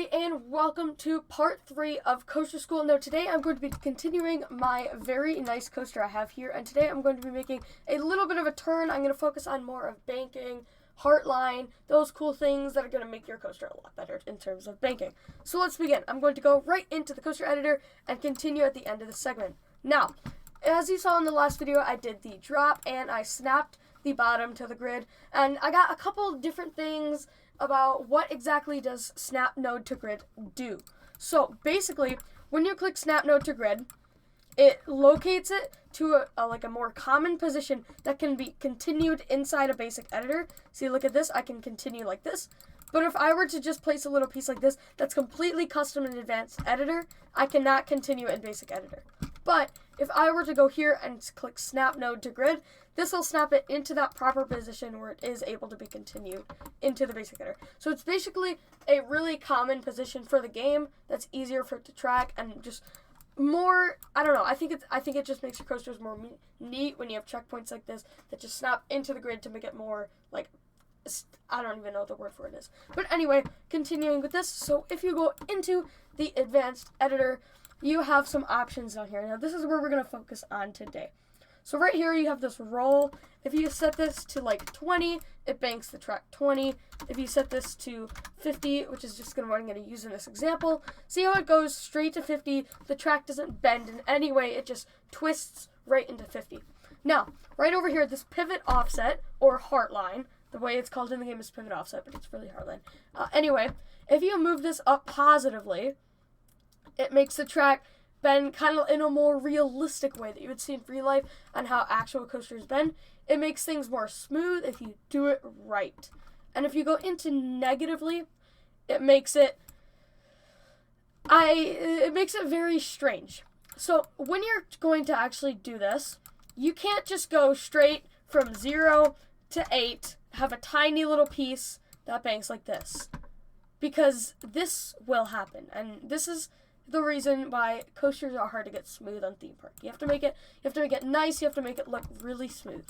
everybody, and welcome to part 3 of Coaster School. Now today I'm going to be continuing my very nice coaster I have here, and today I'm going to be making a little bit of a turn. I'm going to focus on more of banking, heartline, those cool things that are going to make your coaster a lot better in terms of banking. So let's begin. I'm going to go right into the coaster editor and continue at the end of the segment. Now, as you saw in the last video, I did the drop and I snapped the bottom to the grid, and I got a couple different things about what exactly does snap node to grid do. So basically, when you click snap node to grid, it locates it to a more common position that can be continued inside a basic editor. See, look at this, I can continue like this. But if I were to just place a little piece like this that's completely custom in advanced editor, I cannot continue in basic editor. But if I were to go here and click snap node to grid, this will snap it into that proper position where it is able to be continued into the basic editor. So it's basically a really common position for the game that's easier for it to track and just more, I don't know, I think it just makes your coasters more neat when you have checkpoints like this that just snap into the grid to make it more like, I don't even know what the word for it is. But anyway, continuing with this, so if you go into the advanced editor, you have some options down here. Now this is where we're going to focus on today. So right here you have this roll. If you set this to like 20, it banks the track 20. If you set this to 50, which is just what I'm going to use in this example, see how it goes straight to 50. The track doesn't bend in any way. It just twists right into 50. Now, right over here, this pivot offset, or heartline, the way it's called in the game is pivot offset, but it's really heartline. Anyway, if you move this up positively, it makes the track bend kind of in a more realistic way that you would see in real life on how actual coasters bend. It makes things more smooth if you do it right. And if you go into negatively, it makes it very strange. So when you're going to actually do this, you can't just go straight from 0 to 8, have a tiny little piece that banks like this, because this will happen, and this is the reason why coasters are hard to get smooth on theme park. You have to make it nice, you have to make it look really smooth.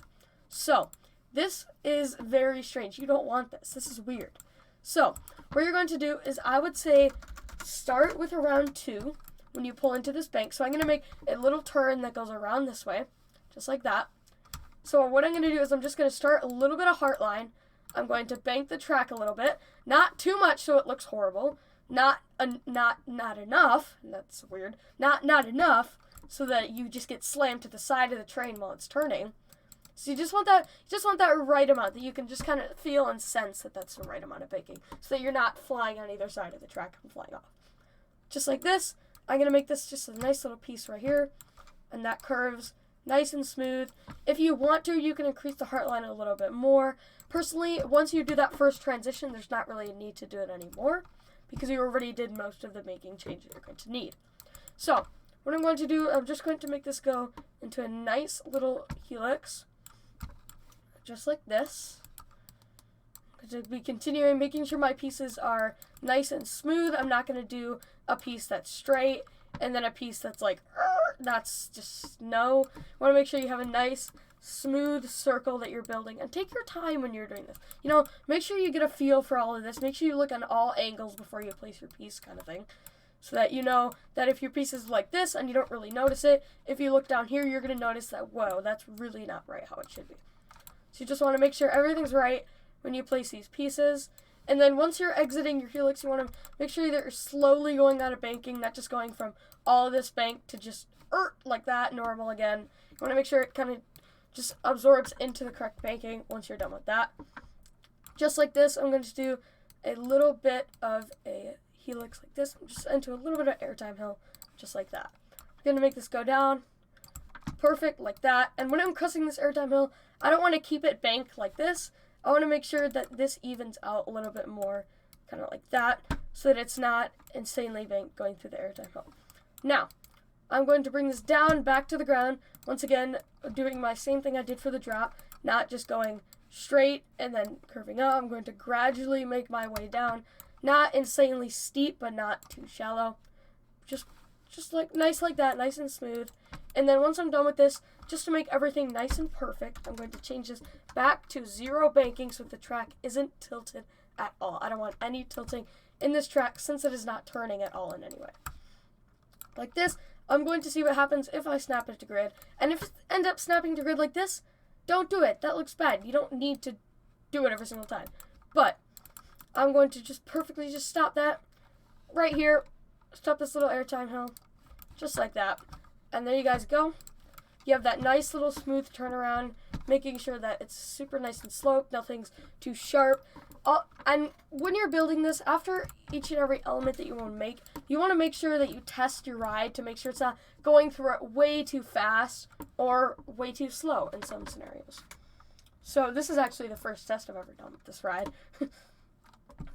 So, this is very strange. You don't want this. This is weird. So, what you're going to do is, I would say, start with around 2 when you pull into this bank. So I'm going to make a little turn that goes around this way, just like that. So what I'm going to do is I'm just going to start a little bit of heartline. I'm going to bank the track a little bit. Not too much so it looks horrible. Not enough, that's weird, not enough so that you just get slammed to the side of the train while it's turning. So you just want that right amount, that you can just kind of feel and sense that that's the right amount of banking, so that you're not flying on either side of the track and flying off. Just like this, I'm going to make this just a nice little piece right here, and that curves nice and smooth. If you want to, you can increase the heartline a little bit more. Personally, once you do that first transition, there's not really a need to do it anymore, because you already did most of the making changes you're going to need. So, what I'm going to do, I'm just going to make this go into a nice little helix, just like this. I'm going to be continuing making sure my pieces are nice and smooth. I'm not going to do a piece that's straight, and then a piece that's like, that's just, no. I want to make sure you have a nice smooth circle that you're building, and take your time when you're doing this. You know, make sure you get a feel for all of this. Make sure you look on all angles before you place your piece, kind of thing, so that you know that if your piece is like this and you don't really notice it, if you look down here, you're going to notice that, whoa, that's really not right how it should be. So you just want to make sure everything's right when you place these pieces. And then once you're exiting your helix, you want to make sure that you're slowly going out of banking, not just going from all of this bank to just like that, normal again. You want to make sure it kind of just absorbs into the correct banking once you're done with that. Just like this, I'm going to do a little bit of a helix like this, just into a little bit of airtime hill, just like that. I'm going to make this go down, perfect, like that. And when I'm crossing this airtime hill, I don't want to keep it banked like this. I want to make sure that this evens out a little bit more, kind of like that, so that it's not insanely banked going through the airtime hill. Now, I'm going to bring this down back to the ground. Once again, doing my same thing I did for the drop, not just going straight and then curving up. I'm going to gradually make my way down. Not insanely steep, but not too shallow. Just like nice like that, nice and smooth. And then once I'm done with this, just to make everything nice and perfect, I'm going to change this back to 0 banking so the track isn't tilted at all. I don't want any tilting in this track since it is not turning at all in any way. Like this, I'm going to see what happens if I snap it to grid. And if it ends up snapping to grid like this, don't do it. That looks bad. You don't need to do it every single time. But I'm going to just perfectly just stop that right here. Stop this little airtime hill. Just like that. And there you guys go. You have that nice little smooth turnaround, making sure that it's super nice and sloped, nothing's too sharp. And when you're building this, after each and every element that you want to make sure that you test your ride to make sure it's not going through it way too fast or way too slow in some scenarios. So this is actually the first test I've ever done with this ride.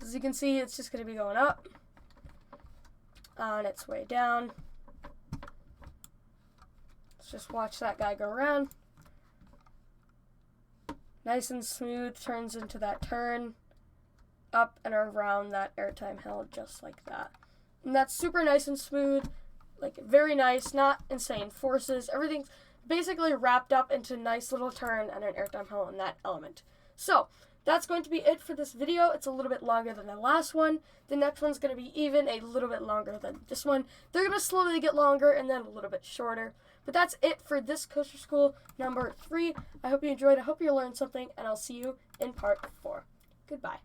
As you can see, it's just going to be going up on its way down. Let's just watch that guy go around. Nice and smooth, turns into that turn, up and around that airtime hill, just like that. And that's super nice and smooth, like very nice, not insane forces. Everything's basically wrapped up into a nice little turn and an airtime hill in that element. So that's going to be it for this video. It's a little bit longer than the last one. The next one's going to be even a little bit longer than this one. They're going to slowly get longer and then a little bit shorter. But that's it for this Coaster School number 3. I hope you enjoyed. I hope you learned something, and I'll see you in part 4. Goodbye.